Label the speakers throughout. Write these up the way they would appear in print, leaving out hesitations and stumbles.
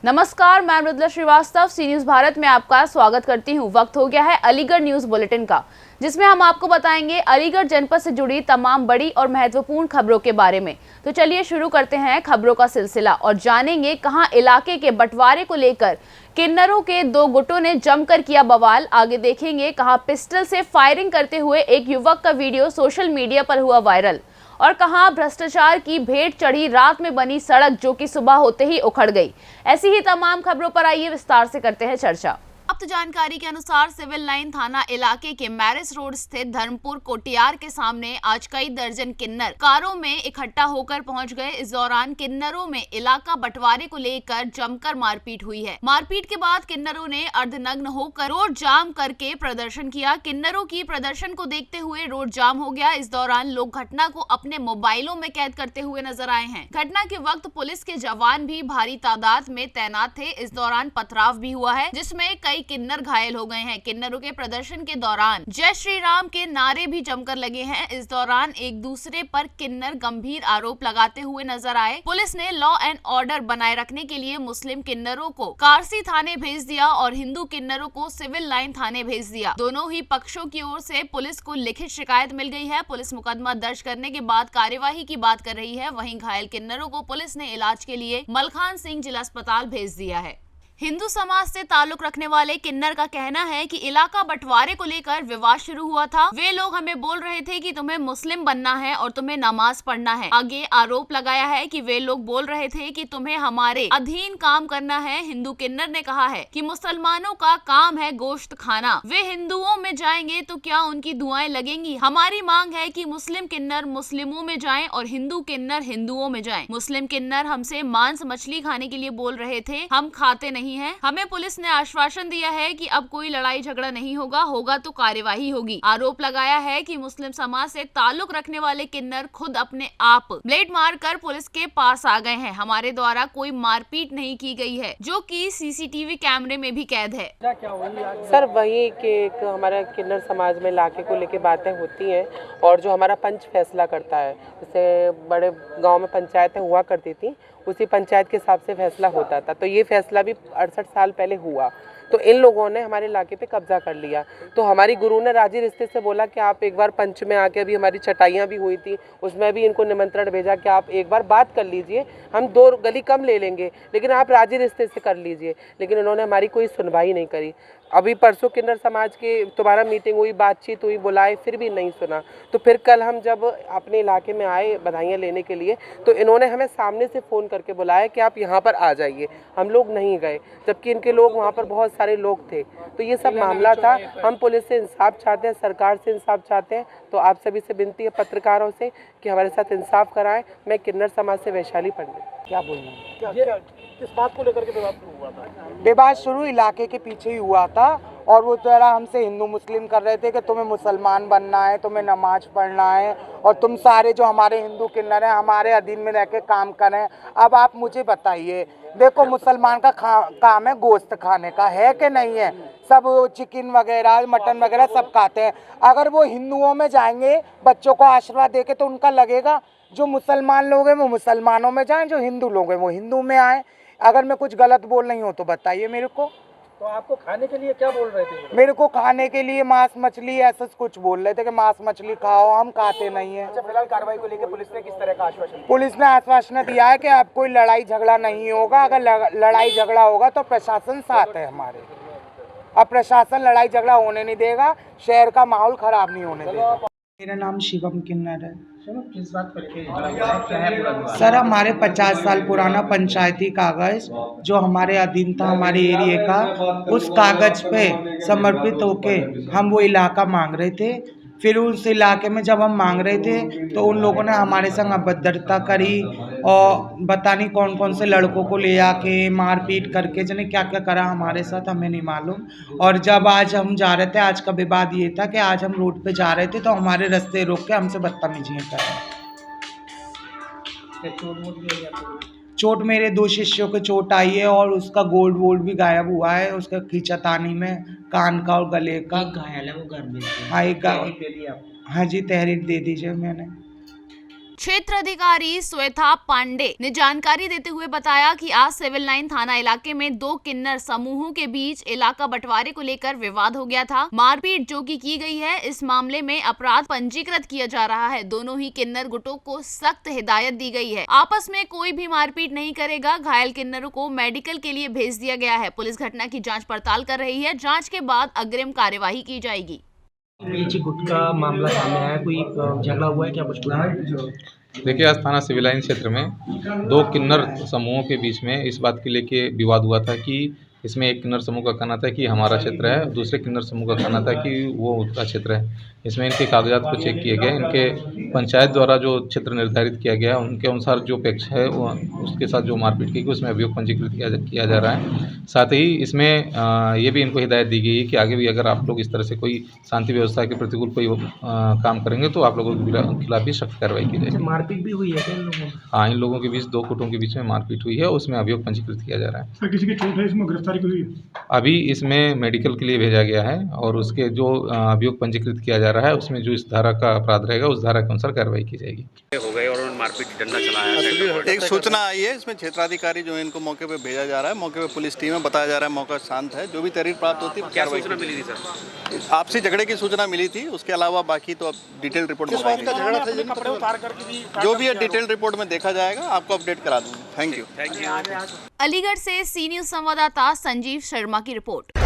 Speaker 1: नमस्कार, मैं मृदुला श्रीवास्तव सी न्यूज भारत में आपका स्वागत करती हूं। वक्त हो गया है अलीगढ़ न्यूज बुलेटिन का, जिसमें हम आपको बताएंगे अलीगढ़ जनपद से जुड़ी तमाम बड़ी और महत्वपूर्ण खबरों के बारे में। तो चलिए शुरू करते हैं खबरों का सिलसिला और जानेंगे कहां इलाके के बंटवारे को लेकर किन्नरों के दो गुटों ने जमकर किया बवाल। आगे देखेंगे कहां पिस्टल से फायरिंग करते हुए एक युवक का वीडियो सोशल मीडिया पर हुआ वायरल और कहां भ्रष्टाचार की भेंट चढ़ी रात में बनी सड़क जो कि सुबह होते ही उखड़ गई। ऐसी ही तमाम खबरों पर आइए विस्तार से करते हैं चर्चा। प्राप्त जानकारी के अनुसार सिविल लाइन थाना इलाके के मैरिस रोड स्थित धर्मपुर कोटियार के सामने आज कई दर्जन किन्नर कारों में इकट्ठा होकर पहुंच गए। इस दौरान किन्नरों में इलाका बंटवारे को लेकर जमकर मारपीट हुई है। मारपीट के बाद किन्नरों ने अर्धनग्न होकर रोड जाम करके प्रदर्शन किया। किन्नरों की प्रदर्शन को देखते हुए रोड जाम हो गया। इस दौरान लोग घटना को अपने मोबाइलों में कैद करते हुए नजर आए हैं। घटना के वक्त पुलिस के जवान भी भारी तादाद में तैनात थे। इस दौरान पथराव भी हुआ है, जिसमें कई किन्नर घायल हो गए हैं। किन्नरों के प्रदर्शन के दौरान जय श्री राम के नारे भी जमकर लगे हैं। इस दौरान एक दूसरे पर किन्नर गंभीर आरोप लगाते हुए नजर आए। पुलिस ने लॉ एंड ऑर्डर बनाए रखने के लिए मुस्लिम किन्नरों को कारसी थाने भेज दिया और हिंदू किन्नरों को सिविल लाइन थाने भेज दिया। दोनों ही पक्षों की ओर से पुलिस को लिखित शिकायत मिल गई है। पुलिस मुकदमा दर्ज करने के बाद कार्यवाही की बात कर रही है। वहीं घायल किन्नरों को पुलिस ने इलाज के लिए मलखान सिंह जिला अस्पताल भेज दिया है। हिंदू समाज से ताल्लुक रखने वाले किन्नर का कहना है कि इलाका बंटवारे को लेकर विवाद शुरू हुआ था। वे लोग हमें बोल रहे थे कि तुम्हें मुस्लिम बनना है और तुम्हें नमाज पढ़ना है। आगे आरोप लगाया है कि वे लोग बोल रहे थे कि तुम्हें हमारे अधीन काम करना है। हिंदू किन्नर ने कहा है कि मुसलमानों का काम है गोश्त खाना, वे हिंदुओं में जाएंगे तो क्या उनकी दुआएं लगेंगी। हमारी मांग है कि मुस्लिम किन्नर मुस्लिमों में जाएं और हिंदू किन्नर हिंदुओं में जाएं। मुस्लिम किन्नर हमसे मांस मछली खाने के लिए बोल रहे थे, हम खाते नहीं है। हमें पुलिस ने आश्वासन दिया है कि अब कोई लड़ाई झगड़ा नहीं होगा तो कार्यवाही होगी। आरोप लगाया है कि मुस्लिम समाज से ताल्लुक रखने वाले किन्नर खुद अपने आप ब्लेड मारकर पुलिस के पास आ गए हैं। हमारे द्वारा कोई मारपीट नहीं की गई है, जो कि सीसीटीवी कैमरे में भी कैद है।
Speaker 2: सर वही कि एक हमारा किन्नर समाज में इलाके को लेके बातें होती हैं और जो हमारा पंच फैसला करता है, जैसे बड़े गांव में पंचायतें हुआ करती थी, उसी पंचायत के हिसाब से फैसला होता था। तो ये फैसला भी 68 साल पहले हुआ। तो इन लोगों ने हमारे इलाके पे कब्जा कर लिया। तो हमारी गुरु ने राजी रिश्ते से बोला कि आप एक बार पंच में आके, अभी हमारी चटाइयाँ भी हुई थी, उसमें भी इनको निमंत्रण भेजा कि आप एक बार बात कर लीजिए, हम 2 गली कम ले लेंगे, लेकिन आप राजी रिश्ते से कर लीजिए। लेकिन उन्होंने हमारी कोई सुनवाई नहीं करी। अभी परसों किन्नर समाज की दोबारा मीटिंग हुई, बातचीत हुई, बुलाए, फिर भी नहीं सुना। तो फिर कल हम जब अपने इलाके में आए बधाइयाँ लेने के लिए, तो इन्होंने हमें सामने से फ़ोन करके बुलाया कि आप यहाँ पर आ जाइए। हम लोग नहीं गए, जबकि इनके लोग वहाँ पर बहुत सारे लोग थे। तो ये सब मामला था। हम पुलिस से इंसाफ चाहते हैं, सरकार से इंसाफ चाहते हैं। तो आप सभी से विनती है, पत्रकारों से, कि हमारे साथ इंसाफ कराएं। मैं किन्नर समाज से वैशाली पंडित।
Speaker 3: क्या बोलना,
Speaker 4: किस बात को लेकर के विवाद शुरू हुआ था?
Speaker 3: विवाद शुरू इलाके के पीछे ही हुआ था और वो जरा हमसे हिंदू मुस्लिम कर रहे थे कि तुम्हें मुसलमान बनना है, तुम्हें नमाज पढ़ना है और तुम सारे जो हमारे हिंदू किन्नर हैं हमारे अधीन में रह के काम करें। अब आप मुझे बताइए, देखो मुसलमान का काम है गोश्त खाने का, है कि नहीं है? सब चिकन वगैरह मटन वगैरह सब खाते हैं। अगर वो हिंदुओं में जाएंगे बच्चों को आशीर्वाद दे के, तो उनका लगेगा जो मुसलमान लोग हैं वो मुसलमानों में जाएं, जो हिंदू लोग हैं वो हिंदू में आए। अगर मैं कुछ गलत बोल रही हूँ तो बताइए मेरे को।
Speaker 4: तो आपको खाने के लिए क्या बोल रहे थे?
Speaker 3: मेरे को खाने के लिए मांस मछली ऐसा कुछ बोल रहे थे कि मांस मछली खाओ, हम खाते नहीं है।
Speaker 4: अच्छा, फिलहाल कार्रवाई को लेकर पुलिस ने किस तरह का आश्वासन दिया?
Speaker 3: पुलिस ने आश्वासन दिया है कि अब कोई लड़ाई झगड़ा नहीं होगा। अगर लड़ाई झगड़ा होगा तो प्रशासन साथ है हमारे। अब प्रशासन लड़ाई झगड़ा होने नहीं देगा, शहर का माहौल खराब नहीं होने देगा। मेरा नाम शिवम किन्नर है।
Speaker 4: किस बात को लेकर?
Speaker 3: सर हमारे 50 साल पुराना पंचायती कागज जो हमारे अधीन था, हमारे एरिया का, उस कागज पे समर्पित होके हम वो इलाका मांग रहे थे। फिर उस इलाके में जब हम मांग रहे थे तो उन लोगों ने हमारे संग अभद्रता करी और पता नहीं कौन कौन से लड़कों को ले आके मारपीट करके जाने क्या क्या करा हमारे साथ, हमें नहीं मालूम। और जब आज हम जा रहे थे, आज का विवाद ये था कि आज हम रोड पे जा रहे थे तो हमारे रास्ते रोक के हमसे बदतमीजियाँ करें। चोट मेरे 2 शिष्यों के चोट आई है और उसका गोल्ड वोल्ड भी गायब हुआ है, उसका खींचातानी में कान का और गले का।
Speaker 5: एक घायल है, वो घर में
Speaker 3: हाँ, एक हाँ जी, तहरीर दे दीजिए। मैंने
Speaker 1: क्षेत्र अधिकारी श्वेता पांडे ने जानकारी देते हुए बताया कि आज सिविल लाइन थाना इलाके में 2 किन्नर समूहों के बीच इलाका बंटवारे को लेकर विवाद हो गया था। मारपीट जो की गई है, इस मामले में अपराध पंजीकृत किया जा रहा है। दोनों ही किन्नर गुटों को सख्त हिदायत दी गई है, आपस में कोई भी मारपीट नहीं करेगा। घायल किन्नरों को मेडिकल के लिए भेज दिया गया है। पुलिस घटना की जाँच पड़ताल कर रही है। जाँच के बाद अग्रिम कार्यवाही की जाएगी।
Speaker 4: पीछे गुट का मामला सामने आया, कोई झगड़ा हुआ है क्या कुछ?
Speaker 5: देखिए, आज थाना सिविल लाइन क्षेत्र में 2 किन्नर समूहों के बीच में इस बात के लेके विवाद हुआ था कि इसमें एक किन्नर समूह का कहना था कि हमारा क्षेत्र है, दूसरे किन्नर समूह का कहना था कि वो उसका क्षेत्र है। इसमें इनके कागजात को चेक किए गए। इनके पंचायत द्वारा जो क्षेत्र निर्धारित किया गया उनके अनुसार जो पक्ष है वो उसके साथ जो मारपीट की गई उसमें अभियोग पंजीकृत किया जा रहा है। साथ ही इसमें ये भी इनको हिदायत दी गई है कि आगे भी अगर आप लोग इस तरह से कोई शांति व्यवस्था के प्रतिकूल कोई काम करेंगे तो आप लोगों के खिलाफ भी सख्त कार्रवाई की जाएगी।
Speaker 4: मारपीट भी हुई है क्या इन लोगों में?
Speaker 5: हाँ, इन लोगों के बीच 2 गुटों के बीच में मारपीट हुई है, उसमें अभियोग पंजीकृत किया जा रहा है।
Speaker 6: सर, किसी की चोट है, इसमें गिरफ्तारी हुई है?
Speaker 5: अभी इसमें मेडिकल के लिए भेजा गया है और उसके जो अभियोग पंजीकृत किया जा रहा है उसमें जो इस धारा का अपराध रहेगा उस धारा के अनुसार कार्रवाई की जाएगी।
Speaker 7: हो गए और उन्होंने मारपीट डंडा चलाया।
Speaker 8: एक सूचना आई है, इसमें क्षेत्राधिकारी जो है इनको मौके पे भेजा जा रहा है। मौके पे पुलिस टीम है, बताया जा रहा है मौका शांत है। जो भी तहरीर प्राप्त होती है
Speaker 7: क्या सूचना मिली थी सर?
Speaker 8: आपसी झगड़े की सूचना मिली थी, उसके अलावा बाकी तो अब डिटेल रिपोर्ट मंगाएंगे। जो भी है डिटेल रिपोर्ट में देखा जाएगा, आपको अपडेट करा दूंगा। Thank you.
Speaker 1: अलीगढ़ से सी न्यूज संवाददाता संजीव शर्मा की रिपोर्ट।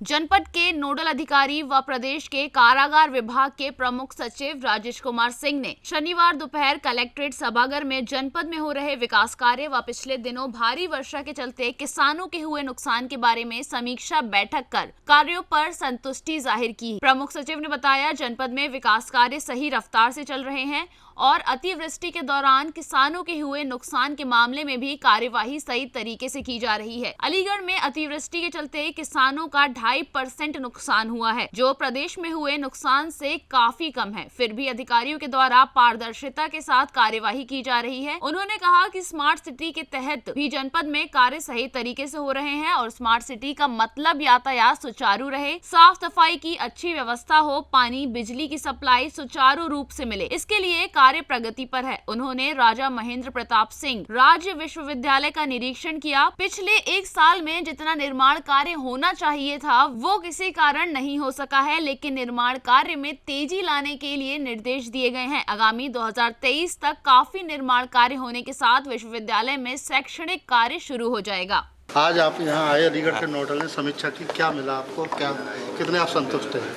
Speaker 1: जनपद के नोडल अधिकारी व प्रदेश के कारागार विभाग के प्रमुख सचिव राजेश कुमार सिंह ने शनिवार दोपहर कलेक्ट्रेट सभागार में जनपद में हो रहे विकास कार्य व पिछले दिनों भारी वर्षा के चलते किसानों के हुए नुकसान के बारे में समीक्षा बैठक कर कार्यों पर संतुष्टि जाहिर की। प्रमुख सचिव ने बताया, जनपद में विकास कार्य सही रफ्तार से चल रहे हैं और अतिवृष्टि के दौरान किसानों के हुए नुकसान के मामले में भी कार्यवाही सही तरीके से की जा रही है। अलीगढ़ में अतिवृष्टि के चलते किसानों का 2.5% नुकसान हुआ है, जो प्रदेश में हुए नुकसान से काफी कम है। फिर भी अधिकारियों के द्वारा पारदर्शिता के साथ कार्यवाही की जा रही है। उन्होंने कहा कि स्मार्ट सिटी के तहत भी जनपद में कार्य सही तरीके से हो रहे हैं और स्मार्ट सिटी का मतलब यातायात सुचारू रहे, साफ सफाई की अच्छी व्यवस्था हो, पानी बिजली की सप्लाई सुचारू रूप से मिले, इसके लिए कार्य प्रगति पर है। उन्होंने राजा महेंद्र प्रताप सिंह राज्य विश्वविद्यालय का निरीक्षण किया। पिछले 1 साल में जितना निर्माण कार्य होना चाहिए था वो किसी कारण नहीं हो सका है, लेकिन निर्माण कार्य में तेजी लाने के लिए निर्देश दिए गए हैं। आगामी 2023 तक काफी निर्माण कार्य होने के साथ विश्वविद्यालय में शैक्षणिक कार्य शुरू हो जाएगा।
Speaker 9: आज आप यहाँ आए, अलीगढ़ के नोडल ने समीक्षा की, क्या मिला आपको, कितने आप संतुष्ट हैं?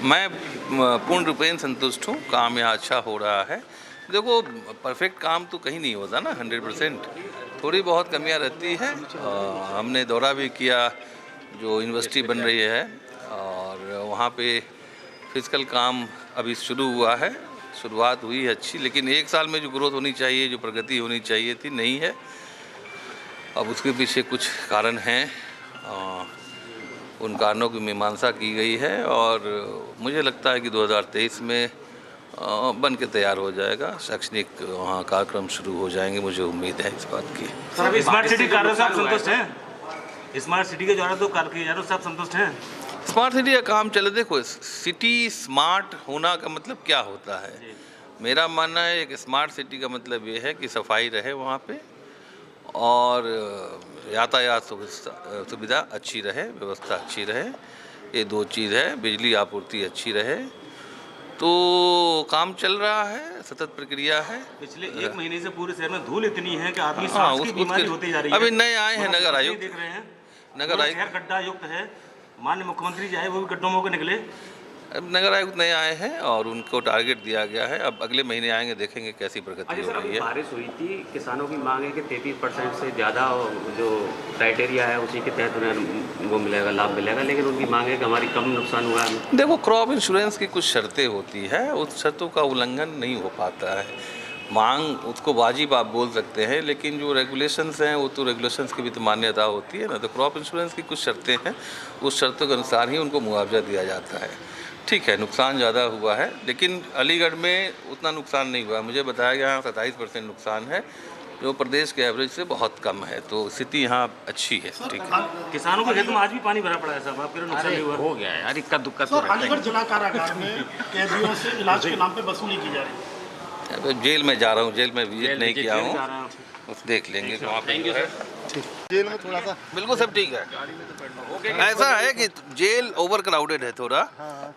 Speaker 7: मैं पूर्ण रूपेण संतुष्ट हूँ। काम यहाँ अच्छा हो रहा है। देखो, परफेक्ट काम तो कहीं नहीं होता ना 100%, थोड़ी बहुत कमियाँ रहती है। हमने दौरा भी किया जो यूनिवर्सिटी बन रही है और वहाँ पे फिजिकल काम अभी शुरू हुआ है, शुरुआत हुई है अच्छी, लेकिन 1 साल में जो ग्रोथ होनी चाहिए, जो प्रगति होनी चाहिए थी, नहीं है। अब उसके पीछे कुछ कारण हैं, उन कारणों की मीमांसा की गई है और मुझे लगता है कि 2023 में बन के तैयार हो जाएगा। शैक्षणिक वहाँ कार्यक्रम शुरू हो जाएंगे, मुझे उम्मीद है इस बात की।
Speaker 10: सर, अभी स्मार्ट सिटी कार्य से आप संतुष्ट हैं? स्मार्ट सिटी के द्वारा तो कार्य किए जा रहे हैं, आप संतुष्ट हैं?
Speaker 7: स्मार्ट सिटी का काम चले। देखो, सिटी स्मार्ट होना का मतलब क्या होता है? मेरा मानना है कि स्मार्ट सिटी का मतलब ये है कि सफाई रहे वहाँ पे और यातायात सुविधा अच्छी रहे, व्यवस्था अच्छी रहे। ये 2 चीज़ है। बिजली आपूर्ति अच्छी रहे। तो काम चल रहा है, सतत प्रक्रिया है।
Speaker 10: पिछले 1 महीने से पूरे शहर में धूल इतनी है कि आदमी सांस की बीमारी होती जा रही है।
Speaker 7: अभी नए आए हैं नगर आयुक्त,
Speaker 10: देख रहे हैं,
Speaker 7: नगर आयुक्त
Speaker 10: शहर गड्ढा युक्त है। माननीय मुख्यमंत्री जी आए, वो भी गड्ढों में होकर निकले।
Speaker 7: अब नगर आयुक्त नए आए हैं और उनको टारगेट दिया गया है। अब अगले महीने आएंगे, देखेंगे कैसी प्रगति हो रही है।
Speaker 11: बारिश हुई थी, किसानों की मांग है कि 33% से ज़्यादा जो क्राइटेरिया है उसी के तहत उन्हें वो मिलेगा, लाभ मिलेगा, लेकिन उनकी मांग है कि हमारी कम नुकसान हुआ है।
Speaker 7: देखो, क्रॉप इंश्योरेंस की कुछ शर्तें होती है, उस शर्तों का उल्लंघन नहीं हो पाता है। मांग उसको वाजिब आप बोल सकते हैं, लेकिन जो रेगुलेशंस हैं वो तो रेगुलेशंस की भी तो मान्यता होती है ना। तो क्रॉप इंश्योरेंस की कुछ शर्तें हैं, उस शर्तों के अनुसार ही उनको मुआवजा दिया जाता है। ठीक है, नुकसान ज़्यादा हुआ है, लेकिन अलीगढ़ में उतना नुकसान नहीं हुआ। मुझे बताया गया यहाँ 27% नुकसान है, जो प्रदेश के एवरेज से बहुत कम है। तो स्थिति यहाँ अच्छी है। ठीक है।
Speaker 10: किसानों के खेत में आज भी पानी भरा पड़ा है साहब, आपके नुकसान नहीं हुआ?
Speaker 7: हो गया है यार, इक्का दुक्का।
Speaker 6: अलीगढ़ जिला कारागार में कैदियों से इलाज के नाम पे वसूली की जा रही है।
Speaker 7: जेल में जा रहा हूँ, जेल में विजिट नहीं किया हूँ, उस देख लेंगे वहाँ पे जो है।
Speaker 9: जेल में थोड़ा सा
Speaker 7: बिल्कुल सब ठीक है। ऐसा है कि जेल ओवर क्राउडेड है थोड़ा,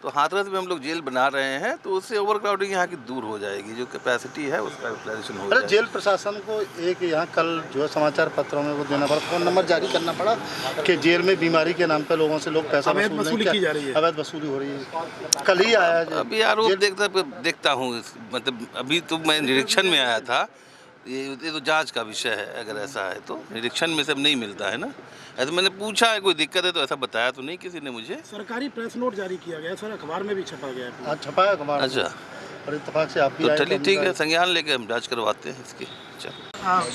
Speaker 7: तो हाथरस में हम लोग जेल बना रहे हैं, तो उससे ओवर क्राउडिंग यहाँ की दूर हो जाएगी, जो कैपेसिटी है उसका यूटिलाइजेशन हो जाएगा।
Speaker 9: जेल प्रशासन को एक यहाँ कल जो है समाचार पत्रों में वो देना पड़ा, फ़ोन नंबर जारी करना पड़ा कि जेल में बीमारी के नाम पे लोगों से लोग पैसा वसूली की जा रही है, अवैध वसूली हो रही है। कल ही आया
Speaker 7: अभी आरोप देखता हूँ, मतलब अभी तो मैं निरीक्षण में आया था, ये तो जांच का विषय है। अगर ऐसा है तो निरीक्षण में सब नहीं मिलता है ना, ऐसा मैंने पूछा है कोई दिक्कत है तो ऐसा बताया तो नहीं किसी ने मुझे।
Speaker 6: सरकारी प्रेस नोट जारी किया गया सर, अखबार में भी छपा गया है।
Speaker 9: आज छपा है अखबार।
Speaker 7: अच्छा,
Speaker 9: और इत्तेफाक से आप भी
Speaker 7: तो चलिए ठीक है, संज्ञान लेके हम जांच करवाते हैं इसकी।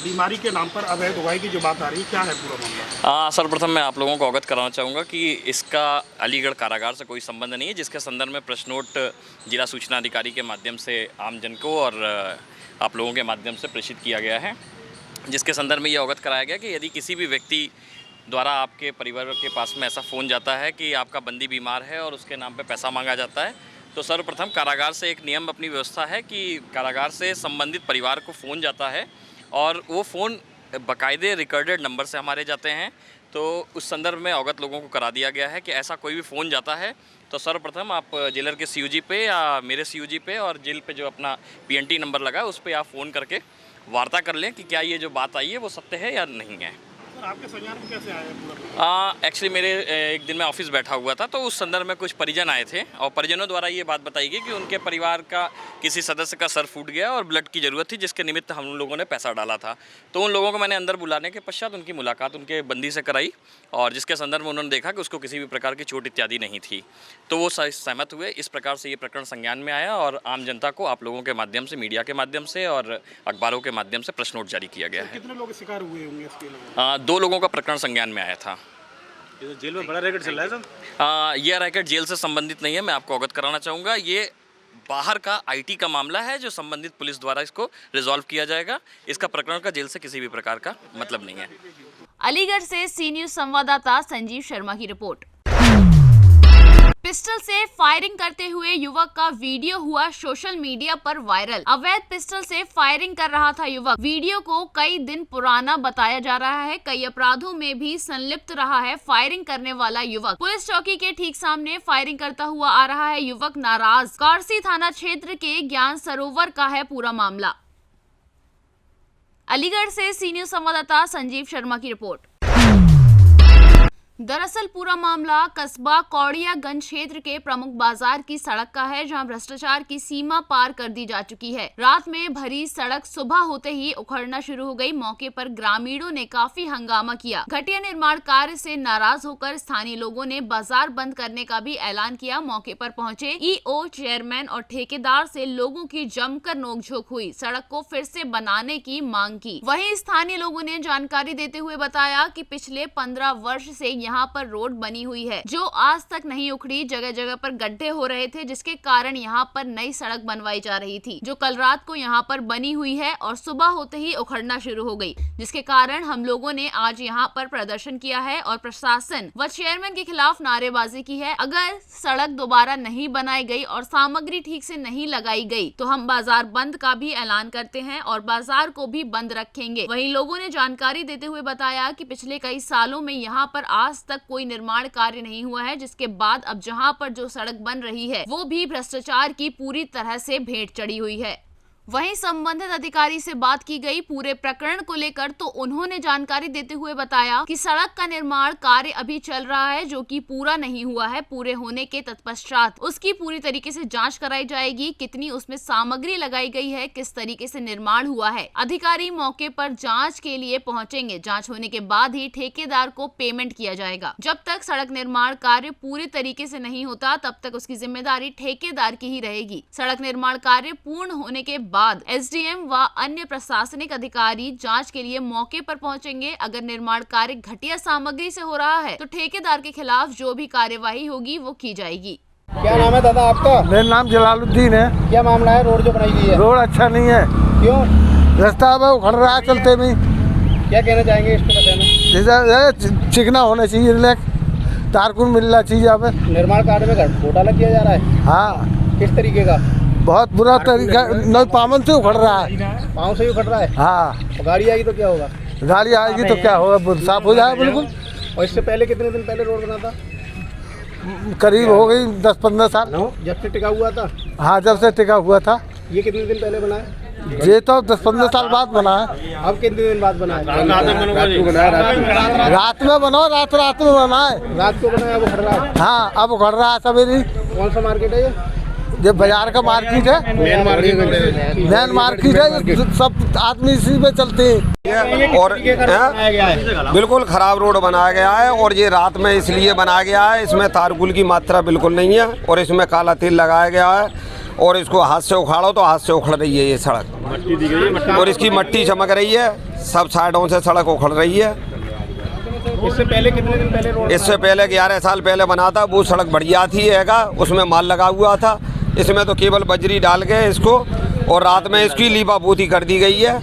Speaker 6: बीमारी के नाम पर अवैध उगाई की जो बात आ रही है, क्या है पूरा मामला?
Speaker 12: सर्वप्रथम मैं आप लोगों को अवगत कराना चाहूँगा कि इसका अलीगढ़ कारागार से कोई संबंध नहीं है, जिसके संदर्भ में प्रेस नोट जिला सूचना अधिकारी के माध्यम से आमजन को और आप लोगों के माध्यम से प्रेषित किया गया है, जिसके संदर्भ में ये अवगत कराया गया कि यदि किसी भी व्यक्ति द्वारा आपके परिवार के पास में ऐसा फ़ोन जाता है कि आपका बंदी बीमार है और उसके नाम पे पैसा मांगा जाता है, तो सर्वप्रथम कारागार से एक नियम अपनी व्यवस्था है कि कारागार से संबंधित परिवार को फ़ोन जाता है और वो फ़ोन बाकायदे रिकॉर्डेड नंबर से हमारे जाते हैं। तो उस संदर्भ में अवगत लोगों को करा दिया गया है कि ऐसा कोई भी फ़ोन जाता है तो सर्वप्रथम आप जेलर के सीयूजी पे या मेरे सीयूजी पे और जेल पे जो अपना पीएनटी नंबर लगा है उस पर आप फ़ोन करके वार्ता कर लें कि क्या ये जो बात आई है वो सत्य है या नहीं है।
Speaker 6: सर, आपके संज्ञान में कैसे आया?
Speaker 12: एक्चुअली मेरे एक दिन मैं ऑफिस बैठा हुआ था, तो उस संदर्भ में कुछ परिजन आए थे और परिजनों द्वारा ये बात बताई गई कि उनके परिवार का किसी सदस्य का सर फूट गया और ब्लड की ज़रूरत थी, जिसके निमित्त हम लोगों ने पैसा डाला था। तो उन लोगों को मैंने अंदर बुलाने के पश्चात उनकी मुलाकात उनके बंदी से कराई और जिसके संदर्भ में उन्होंने देखा कि उसको किसी भी प्रकार की चोट इत्यादि नहीं थी, तो वो सहमत हुए। इस प्रकार से ये प्रकरण संज्ञान में आया और आम जनता को आप लोगों के माध्यम से, मीडिया के माध्यम से और अखबारों के माध्यम से प्रेस नोट जारी किया गया है।
Speaker 6: कितने लोग शिकार हुए होंगे इसके?
Speaker 12: 2 लोगों का प्रकरण संज्ञान में आया था।
Speaker 10: ये जेल में बड़ा रैकेट चल रहा है सर?
Speaker 12: यह रैकेट जेल से संबंधित नहीं है, मैं आपको अवगत कराना चाहूँगा। ये बाहर का आईटी का मामला है जो संबंधित पुलिस द्वारा इसको रिजॉल्व किया जाएगा। इसका प्रकरण का जेल से किसी भी प्रकार का मतलब नहीं है।
Speaker 1: अलीगढ़ से सी न्यूज संवाददाता संजीव शर्मा की रिपोर्ट। पिस्टल से फायरिंग करते हुए युवक का वीडियो हुआ सोशल मीडिया पर वायरल। अवैध पिस्टल से फायरिंग कर रहा था युवक। वीडियो को कई दिन पुराना बताया जा रहा है। कई अपराधों में भी संलिप्त रहा है फायरिंग करने वाला युवक। पुलिस चौकी के ठीक सामने फायरिंग करता हुआ आ रहा है युवक नाराज। कारसी थाना क्षेत्र के ज्ञान सरोवर का है पूरा मामला। अलीगढ़ से सी न्यूज संवाददाता संजीव शर्मा की रिपोर्ट। दरअसल पूरा मामला कस्बा कौड़ियागंज क्षेत्र के प्रमुख बाजार की सड़क का है, जहां भ्रष्टाचार की सीमा पार कर दी जा चुकी है। रात में भरी सड़क सुबह होते ही उखड़ना शुरू हो गई। मौके पर ग्रामीणों ने काफी हंगामा किया। घटिया निर्माण कार्य से नाराज होकर स्थानीय लोगों ने बाजार बंद करने का भी ऐलान किया। मौके पर पहुंचे ईओ, चेयरमैन और ठेकेदार से लोगों की जमकर नोकझोंक हुई। सड़क को फिर से बनाने की मांग की। वहीं स्थानीय लोगों ने जानकारी देते हुए बताया कि पिछले 15 वर्ष से यहाँ पर रोड बनी हुई है जो आज तक नहीं उखड़ी। जगह जगह पर गड्ढे हो रहे थे, जिसके कारण यहाँ पर नई सड़क बनवाई जा रही थी, जो कल रात को यहाँ पर बनी हुई है और सुबह होते ही उखड़ना शुरू हो गई, जिसके कारण हम लोगों ने आज यहाँ पर प्रदर्शन किया है और प्रशासन व चेयरमैन के खिलाफ नारेबाजी की है। अगर सड़क दोबारा नहीं बनाई गई और सामग्री ठीक से नहीं लगाई गई तो हम बाजार बंद का भी ऐलान करते हैं और बाजार को भी बंद रखेंगे। वहीं लोगों ने जानकारी देते हुए बताया कि पिछले कई सालों में यहाँ पर आज तक कोई निर्माण कार्य नहीं हुआ है, जिसके बाद अब जहां पर जो सड़क बन रही है वो भी भ्रष्टाचार की पूरी तरह से भेंट चढ़ी हुई है। वहीं संबंधित अधिकारी से बात की गई पूरे प्रकरण को लेकर, तो उन्होंने जानकारी देते हुए बताया कि सड़क का निर्माण कार्य अभी चल रहा है जो कि पूरा नहीं हुआ है। पूरे होने के तत्पश्चात उसकी पूरी तरीके से जांच कराई जाएगी, कितनी उसमें सामग्री लगाई गई है, किस तरीके से निर्माण हुआ है। अधिकारी मौके पर जांच के लिए पहुंचेंगे। जांच होने के बाद ही ठेकेदार को पेमेंट किया जाएगा। जब तक सड़क निर्माण कार्य पूरे तरीके से नहीं होता तब तक उसकी जिम्मेदारी ठेकेदार की ही रहेगी। सड़क निर्माण कार्य पूर्ण होने के बाद एसडीएम व अन्य प्रशासनिक अधिकारी जांच के लिए मौके पर पहुंचेंगे। अगर निर्माण कार्य घटिया सामग्री से हो रहा है तो ठेकेदार के खिलाफ जो भी कार्यवाही होगी वो की जाएगी।
Speaker 3: क्या नाम है दादा आपका?
Speaker 13: मेरा नाम जलालुद्दीन है।
Speaker 3: क्या मामला है? रोड जो बनाई गई है
Speaker 13: रोड अच्छा नहीं है।
Speaker 3: क्यों?
Speaker 13: रास्ता अब उखड़ रहा है चलते में।
Speaker 3: क्या कहना चाहेंगे इस पे?
Speaker 13: जैसा चिकना होना चाहिए, तारकुन मिलना चाहिए। यहाँ पे
Speaker 3: निर्माण कार्य में घोटाला किया जा रहा है।
Speaker 13: हाँ।
Speaker 3: किस तरीके का?
Speaker 13: बहुत बुरा तरीका नौ पावन से उखड़ रहा है।
Speaker 9: पाँव से ही उखड़ रहा है।
Speaker 13: हाँ,
Speaker 9: गाड़ी आएगी तो क्या होगा?
Speaker 13: गाड़ी आएगी तो क्या होगा, साफ हो जाएगा बिल्कुल।
Speaker 9: और इससे पहले कितने दिन पहले रोड बना था?
Speaker 13: करीब हो गई 10-15 साल।
Speaker 9: जब से टिका हुआ था?
Speaker 13: हाँ, जब से टिका हुआ था।
Speaker 9: ये कितने दिन पहले बना है?
Speaker 13: ये तो 10-15 साल बाद बना है।
Speaker 9: अब कितने दिन बाद बना है?
Speaker 13: रात में बनाओ, रात में बना है।
Speaker 9: रात को बनाया, अब उखड़ रहा है।
Speaker 13: हाँ, अब उखड़ रहा है सवेरे।
Speaker 9: कौन सा मार्केट है
Speaker 13: ये बाजार का मार्केट है, मेन मार्केट है, सब आदमी इसी में चलते हैं।
Speaker 14: और बिल्कुल खराब रोड बनाया गया है और ये रात में इसलिए बनाया गया है, इसमें तारकुल की मात्रा बिल्कुल नहीं है और इसमें काला तेल लगाया गया है और इसको हाथ से उखाड़ो तो हाथ से उखड़ रही है ये सड़क और इसकी मट्टी चमक रही है, सब साइडों से सड़क उखड़ रही है।
Speaker 9: इससे पहले कितने दिन पहले रोड?
Speaker 14: इससे पहले 11 साल पहले बना था, वो सड़क बढ़िया थी हैगा, उसमें माल लगा हुआ था। इसमें तो केवल बजरी डाल के इसको और रात में इसकी लीपापोती कर दी गई है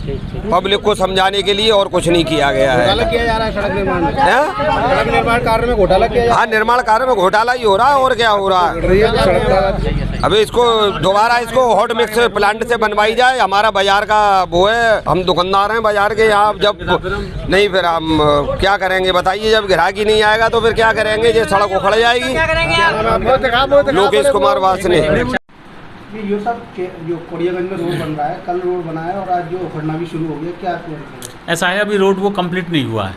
Speaker 14: पब्लिक को समझाने के लिए और कुछ नहीं किया गया है।
Speaker 9: घोटाला किया जा रहा है सड़क निर्माण में। सड़क निर्माण कार्य में घोटाला किया जा रहा है।
Speaker 14: हाँ, निर्माण कार्य में घोटाला ही हो रहा है और क्या हो रहा है। अभी इसको दोबारा इसको हॉट मिक्स प्लांट से बनवाई जाए। हमारा बाजार का वो है, हम दुकानदार हैं बाजार के यहाँ, जब नहीं फिर हम क्या करेंगे बताइए। जब ग्राहकी नहीं आएगा तो फिर क्या करेंगे, ये सड़क उखड़ जाएगी। लोकेश कुमार वासने।
Speaker 9: ये सब जो कोड़ियागंज में रोड बन रहा है, कल रोड बना है और आज जो उखड़ना भी शुरू हो गया, क्या?
Speaker 15: ऐसा है, अभी रोड वो कंप्लीट नहीं हुआ है।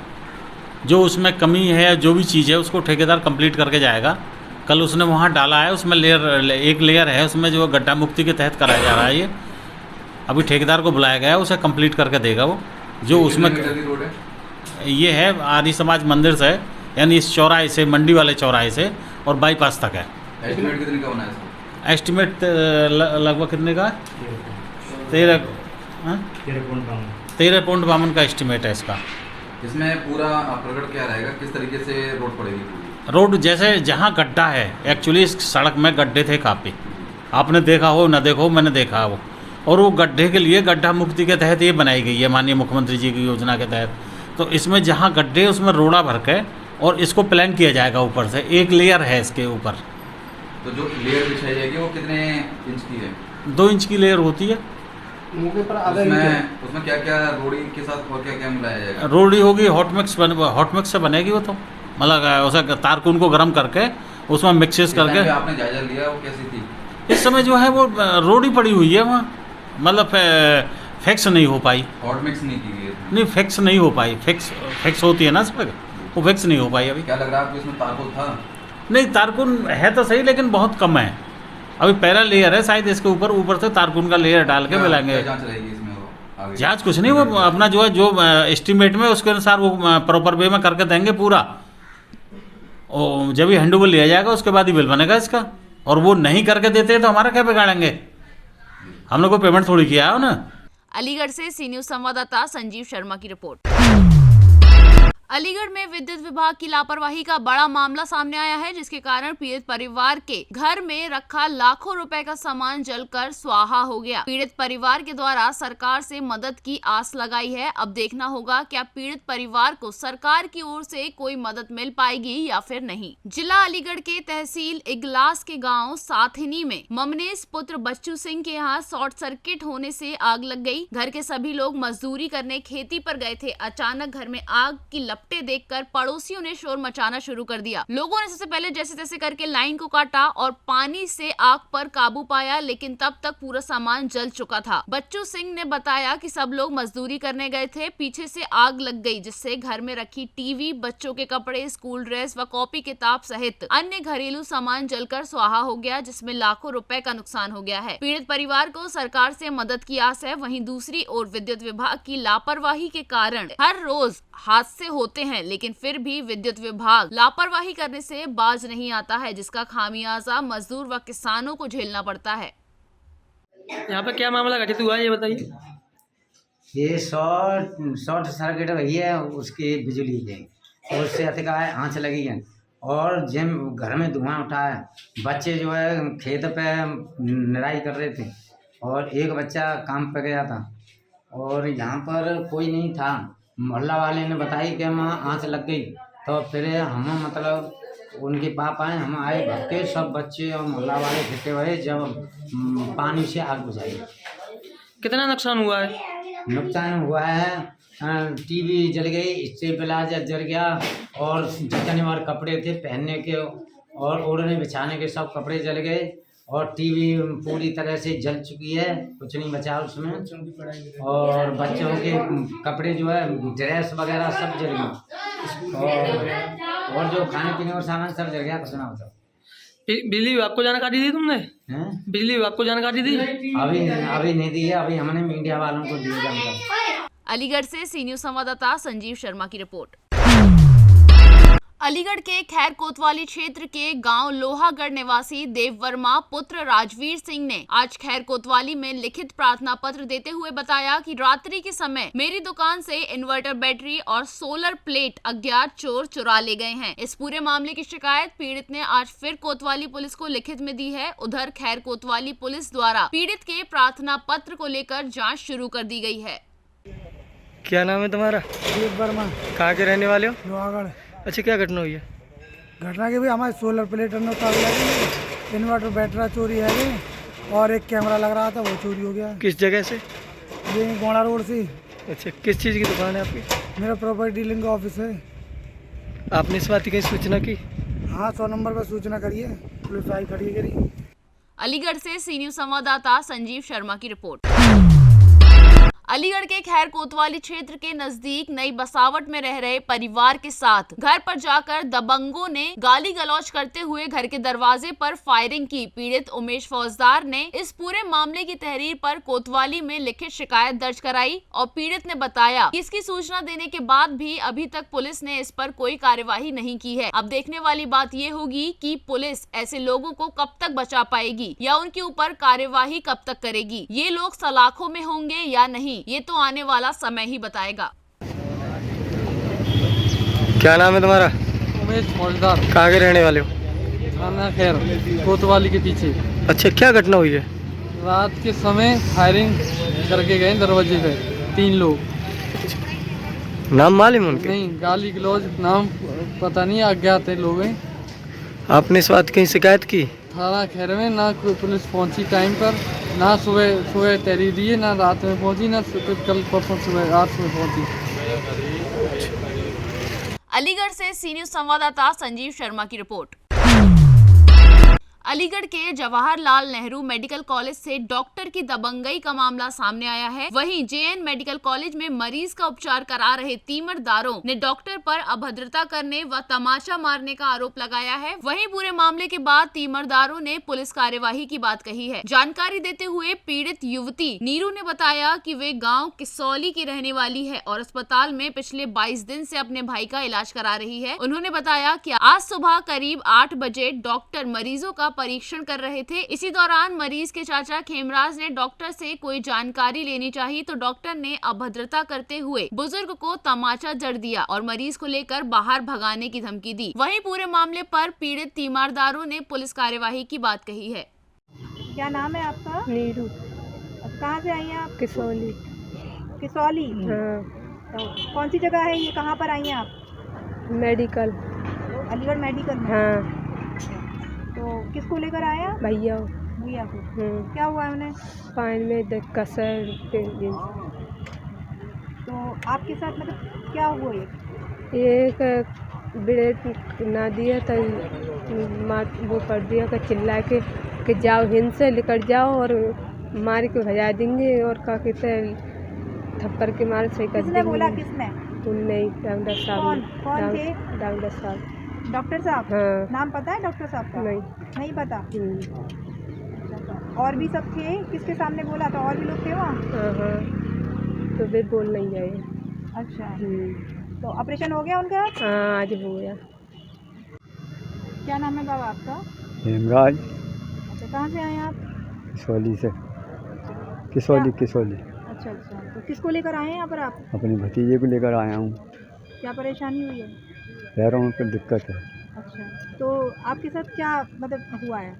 Speaker 15: जो उसमें कमी है, जो भी चीज़ है, उसको ठेकेदार कंप्लीट करके जाएगा। कल उसने वहाँ डाला है, उसमें एक लेयर है, उसमें जो गड्ढा मुक्ति के तहत कराया जा रहा है। ये अभी ठेकेदार को बुलाया गया है, उसे कंप्लीट करके देगा वो। जो उसमें ये है आर्य समाज मंदिर से, यानी इस चौराहे से, मंडी वाले चौराहे से और बाईपास तक है।
Speaker 5: एस्टिमेट कितने का बना है?
Speaker 15: एस्टिमेट लगभग कितने का? 13.52 का एस्टिमेट है इसका।
Speaker 5: इसमें पूरा प्रकट क्या रहेगा, किस तरीके से रोड पड़ेगी?
Speaker 15: रोड जैसे जहाँ गड्ढा है, एक्चुअली इस सड़क में गड्ढे थे काफ़ी, आपने देखा हो ना देखो, मैंने देखा वो। और वो गड्ढे के लिए गड्ढा मुक्ति के तहत ये बनाई गई है माननीय मुख्यमंत्री जी की योजना के तहत। तो इसमें जहाँ गड्ढे उसमें रोड़ा भर के और इसको प्लान किया जाएगा ऊपर से, एक लेयर है इसके ऊपर।
Speaker 5: तो जो लेयर बिछाई जाएगी वो कितने इंच की है?
Speaker 15: 2 इंच की लेयर होती है।
Speaker 5: उसमें क्या क्या रोड़ी के साथ और क्या क्या मिलाया जाएगा?
Speaker 15: रोड़ी होगी, हॉट मिक्स से बनेगी वो। तो मतलब उसे तारकुन को गर्म करके उसमें मिक्सेस करके।
Speaker 5: आपने जायजा लिया, वो कैसी थी?
Speaker 15: इस समय जो है वो रोड़ी पड़ी हुई है वहाँ, मतलब फिक्स नहीं हो पाई।
Speaker 5: हॉट मिक्स नहीं की गई?
Speaker 15: नहीं, फिक्स नहीं हो पाई। फिक्स होती है ना सड़क, वो फिक्स नहीं हो पाई अभी।
Speaker 5: क्या लग रहा है आपको इसमें तारकुन था?
Speaker 15: नहीं, तारकुन है तो सही, लेकिन बहुत कम है। अभी पहला लेयर है, शायद इसके ऊपर से तारकुन का लेयर डाल के मिलाएंगे। जांच कुछ नहीं, वो अपना जो है, जो एस्टिमेट में उसके अनुसार वो प्रॉपर वे में करके देंगे पूरा। और जब ये हैंडओवर लिया जाएगा उसके बाद ही बिल बनेगा इसका। और वो नहीं करके देते हैं तो हमारा क्या बिगाड़ेंगे? हमने कोई पेमेंट थोड़ी किया है ना।
Speaker 1: अलीगढ़ से सी न्यूज संवाददाता संजीव शर्मा की रिपोर्ट। अलीगढ़ में विद्युत विभाग की लापरवाही का बड़ा मामला सामने आया है, जिसके कारण पीड़ित परिवार के घर में रखा लाखों रुपए का सामान जलकर स्वाहा हो गया। पीड़ित परिवार के द्वारा सरकार से मदद की आस लगाई है। अब देखना होगा क्या पीड़ित परिवार को सरकार की ओर से कोई मदद मिल पाएगी या फिर नहीं। जिला अलीगढ़ के तहसील इगलास के गांव साथिनी में ममनेश पुत्र बच्चू सिंह के यहाँ शॉर्ट सर्किट होने से आग लग गई। घर के सभी लोग मजदूरी करने खेती पर गए थे। अचानक घर में आग की लपटें देखकर पड़ोसियों ने शोर मचाना शुरू कर दिया। लोगों ने सबसे पहले जैसे तैसे करके लाइन को काटा और पानी से आग पर काबू पाया, लेकिन तब तक पूरा सामान जल चुका था। बच्चू सिंह ने बताया कि सब लोग मजदूरी करने गए थे, पीछे से आग लग गई, जिससे घर में रखी टीवी, बच्चों के कपड़े, स्कूल ड्रेस व कॉपी किताब सहित अन्य घरेलू सामान जलकर स्वाहा हो गया, जिसमें लाखों रुपए का नुकसान हो गया है। पीड़ित परिवार को सरकार से मदद की आस है। वहीं दूसरी ओर विद्युत विभाग की लापरवाही के कारण हर रोज हादसे होते हैं, लेकिन फिर भी विद्युत विभाग लापरवाही करने से बाज नहीं आता है, जिसका खामियाजा मजदूर व किसानों को झेलना पड़ता है।
Speaker 16: यहाँ पे क्या मामला घटित हुआ है ये बताइए।
Speaker 17: ये शॉर्ट सर्किट हुई है, उसकी बिजली के और उससे अधिक आंच लगी है और जिम घर में धुआं उठा है। बच्चे जो है खेत पे निराई कर रहे थे और एक बच्चा काम पे गया था और यहाँ पर कोई नहीं था। मोहल्ला वाले ने बताई कि वहाँ आंच लग गई, तो फिर हम मतलब उनके पापा आए, हम आए, भक्के सब बच्चे और मोहल्ला वाले इकट्ठे हुए जब पानी से आग बुझाई।
Speaker 16: कितना नुकसान हुआ है?
Speaker 17: नुकसान हुआ है, टीवी जल गई, स्टेबलाइजर जल गया और जितने और कपड़े थे पहनने के और ओढ़ने बिछाने के सब कपड़े जल गए और टीवी पूरी तरह से जल चुकी है, कुछ नहीं बचा उसमें। और बच्चों के कपड़े जो है ड्रेस वगैरह सब जल गई और जो खाने पीने का सामान सब जल गया। कुछ ना बताओ।
Speaker 16: बिजली विभाग को जानकारी दी तुमने? बिजली विभाग को जानकारी दी?
Speaker 17: अभी नहीं दी है, अभी हमने मीडिया वालों को दी जानकारी।
Speaker 1: अलीगढ़ से सी न्यूज संवाददाता संजीव शर्मा की रिपोर्ट। अलीगढ़ के खैर कोतवाली क्षेत्र के गांव लोहागढ़ निवासी देव वर्मा पुत्र राजवीर सिंह ने आज खैर कोतवाली में लिखित प्रार्थना पत्र देते हुए बताया कि रात्रि के समय मेरी दुकान से इन्वर्टर बैटरी और सोलर प्लेट अज्ञात चोर चुरा ले गए हैं। इस पूरे मामले की शिकायत पीड़ित ने आज फिर कोतवाली पुलिस को लिखित में दी है। उधर खैर कोतवाली पुलिस द्वारा पीड़ित के प्रार्थना पत्र को लेकर जाँच शुरू कर दी गई है।
Speaker 16: क्या नाम है तुम्हारा?
Speaker 13: देव वर्मा।
Speaker 16: कहाँ के रहने वाले हो?
Speaker 13: लोहागढ़।
Speaker 16: अच्छा, क्या घटना हुई है?
Speaker 13: घटना के भी हमारे सोलर प्लेट लगी, इन्वर्टर बैटरी चोरी है और एक कैमरा लग रहा था वो चोरी हो गया।
Speaker 16: किस जगह से?
Speaker 13: ये गोड़ा रोड से।
Speaker 16: अच्छा, किस चीज़ की दुकान है आपकी?
Speaker 13: मेरा प्रॉपर्टी डीलिंग का ऑफिस है।
Speaker 16: आपने इस बात की कहीं सूचना की?
Speaker 13: हाँ, 100 नंबर पर सूचना करिए, पुलिस आई खड़ी करी।
Speaker 1: अलीगढ़ से सी न्यूज संवाददाता संजीव शर्मा की रिपोर्ट। अलीगढ़ के खैर कोतवाली क्षेत्र के नजदीक नई बसावट में रह रहे परिवार के साथ घर पर जाकर दबंगों ने गाली गलौज करते हुए घर के दरवाजे पर फायरिंग की। पीड़ित उमेश फौजदार ने इस पूरे मामले की तहरीर पर कोतवाली में लिखित शिकायत दर्ज कराई और पीड़ित ने बताया कि इसकी सूचना देने के बाद भी अभी तक पुलिस ने इस पर कोई कार्यवाही नहीं की है। अब देखने वाली बात ये होगी कि पुलिस ऐसे लोगों को कब तक बचा पाएगी या उनके ऊपर कार्यवाही कब तक करेगी। ये लोग सलाखों में होंगे या नहीं, ये तो आने वाला समय ही बताएगा।
Speaker 16: क्या नाम है तुम्हारा?
Speaker 18: उमेश फौजदार।
Speaker 16: कहाँ के रहने वाले हो?
Speaker 18: थाना खैर कोतवाली के पीछे।
Speaker 16: अच्छा, क्या घटना हुई है?
Speaker 18: रात के समय फायरिंग करके गए दरवाजे पे 3 लोग।
Speaker 16: नाम मालूम उनके?
Speaker 18: नहीं, गाली गलौज नाम पता नहीं, अज्ञात लोग हैं।
Speaker 16: आपने इस बात की शिकायत की?
Speaker 18: थाना खैर में ना कोई पुलिस पहुंची टाइम पर, ना सुबह तहरीर दिए, ना रात में पहुंची, ना कल परसों सुबह 8 में पहुंची।
Speaker 1: अलीगढ़ से सी न्यूज संवाददाता संजीव शर्मा की रिपोर्ट। अलीगढ़ के जवाहरलाल नेहरू मेडिकल कॉलेज से डॉक्टर की दबंगई का मामला सामने आया है। वहीं जेएन मेडिकल कॉलेज में मरीज का उपचार करा रहे तीमरदारों ने डॉक्टर पर अभद्रता करने व तमाचा मारने का आरोप लगाया है। वहीं पूरे मामले के बाद तीमरदारों ने पुलिस कार्यवाही की बात कही है। जानकारी देते हुए पीड़ित युवती नीरू ने बताया कि वे गाँव किसौली की रहने वाली है और अस्पताल में पिछले 22 दिन से अपने भाई का इलाज करा रही है। उन्होंने बताया कि आज सुबह करीब 8 बजे डॉक्टर मरीजों का परीक्षण कर रहे थे। इसी दौरान मरीज के चाचा खेमराज ने डॉक्टर से कोई जानकारी लेनी चाहिए तो डॉक्टर ने अभद्रता करते हुए बुजुर्ग को तमाचा जड़ दिया और मरीज को लेकर बाहर भगाने की धमकी दी। वहीं पूरे मामले पर पीड़ित तीमारदारों ने पुलिस कार्यवाही की बात कही है।
Speaker 19: क्या नाम है आपका?
Speaker 20: नीरू।
Speaker 19: कहाँ से आई हैं आप?
Speaker 20: किसौली।
Speaker 19: किसौली?
Speaker 20: हाँ।
Speaker 19: तो कौन सी जगह है ये, कहाँ पर आई हैं आप?
Speaker 20: मेडिकल।
Speaker 19: अलीगढ़ मेडिकल में?
Speaker 20: हाँ।
Speaker 19: तो किसको लेकर आए आप?
Speaker 20: भैया।
Speaker 19: भैया को? क्या हुआ है उन्हें?
Speaker 20: पानी में दिक्कत है।
Speaker 19: तो आपके साथ मतलब क्या हुआ?
Speaker 20: एक ब्रेड ना दिया तो वो कर दिया कि चिल्ला के जाओ हिंद से निकल जाओ और मार के भजा देंगे और का कहते थप्पड़ के मार सही कर देंगे।
Speaker 19: किसने बोला? किसने?
Speaker 20: उनने डॉक्टर साहब।
Speaker 19: कौन थे?
Speaker 20: डॉक्टर साहब।
Speaker 19: डॉक्टर साहब?
Speaker 20: हाँ।
Speaker 19: नाम पता है डॉक्टर साहब का? नहीं पता। और भी सब थे? किसके सामने बोला था? और भी लोग थे वहाँ?
Speaker 20: हाँ, तो वे बोल नहीं गए।
Speaker 19: अच्छा। तो ऑपरेशन हो गया उनका?
Speaker 20: हाँ, आज हो गया।
Speaker 19: क्या नाम है बाबा आपका?
Speaker 21: हेमराज।
Speaker 19: अच्छा, कहाँ से आए हैं आप?
Speaker 21: किसौली से। किसौली।
Speaker 19: अच्छा, तो किसको लेकर आए हैं यहाँ पर आप?
Speaker 21: अपने भतीजे को लेकर आया हूँ।
Speaker 19: क्या परेशानी हुई है?
Speaker 21: पैरों में पर दिक्कत है।
Speaker 19: अच्छा, तो आपके साथ क्या मतलब हुआ है?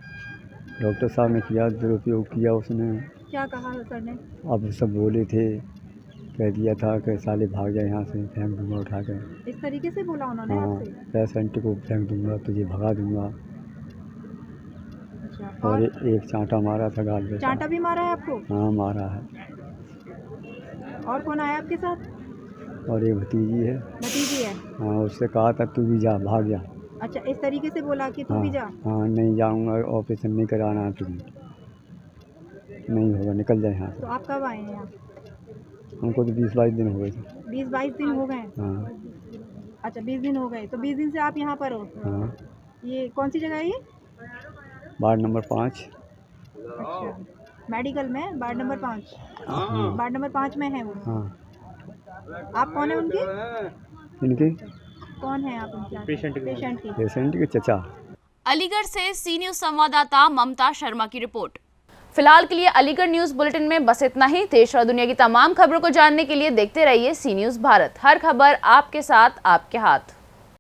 Speaker 21: डॉक्टर साहब ने किया दुरुपयोग किया, उसने
Speaker 19: क्या कहा सर ने?
Speaker 21: अब सब बोले थे कह दिया था कि साले भाग जाए यहाँ से, फेंक दूंगा उठा कर।
Speaker 19: इस तरीके से बोला उन्होंने
Speaker 21: हाँ,
Speaker 19: आपसे?
Speaker 21: पेशेंट को फेंक दूंगा, तुझे भगा दूंगा।
Speaker 19: अच्छा,
Speaker 21: और एक चांटा मारा था गाल पे।
Speaker 19: चांटा भी मारा है आपको?
Speaker 21: हाँ मारा है।
Speaker 19: और कौन आया आपके साथ?
Speaker 21: और एक भतीजी है।
Speaker 19: भतीजी है?
Speaker 21: हाँ, उससे कहा था तू भी जा, भाग जा।
Speaker 19: अच्छा, इस तरीके से बोला कि तू भी जा?
Speaker 21: हाँ, नहीं जाऊंगा, ऑपरेशन नहीं कराना है तुझे, नहीं होगा, निकल जाए यहाँ से।
Speaker 19: तो आप कब आए हैं यहाँ?
Speaker 21: हमको तो 20-22 दिन हो गए थे।
Speaker 19: 20-22 दिन हो गए?
Speaker 21: हाँ।
Speaker 19: अच्छा, 20 दिन हो गए। तो 20 दिन से आप यहाँ पर हो?
Speaker 21: हाँ।
Speaker 19: ये कौन सी जगह है ये?
Speaker 21: Ward number 5।
Speaker 19: अच्छा, मेडिकल में वार्ड नंबर 5?
Speaker 21: हाँ।
Speaker 19: वार्ड नंबर 5 में है वो?
Speaker 21: हाँ।
Speaker 19: आप कौन है उनके?
Speaker 21: इनके
Speaker 19: कौन है आप उनके?
Speaker 21: पेशेंट के चचा।
Speaker 1: अलीगढ़ से सी न्यूज संवाददाता ममता शर्मा की रिपोर्ट। फिलहाल के लिए अलीगढ़ न्यूज बुलेटिन में बस इतना ही। देश और दुनिया की तमाम खबरों को जानने के लिए देखते रहिए सी न्यूज भारत। हर खबर आपके साथ, आपके हाथ।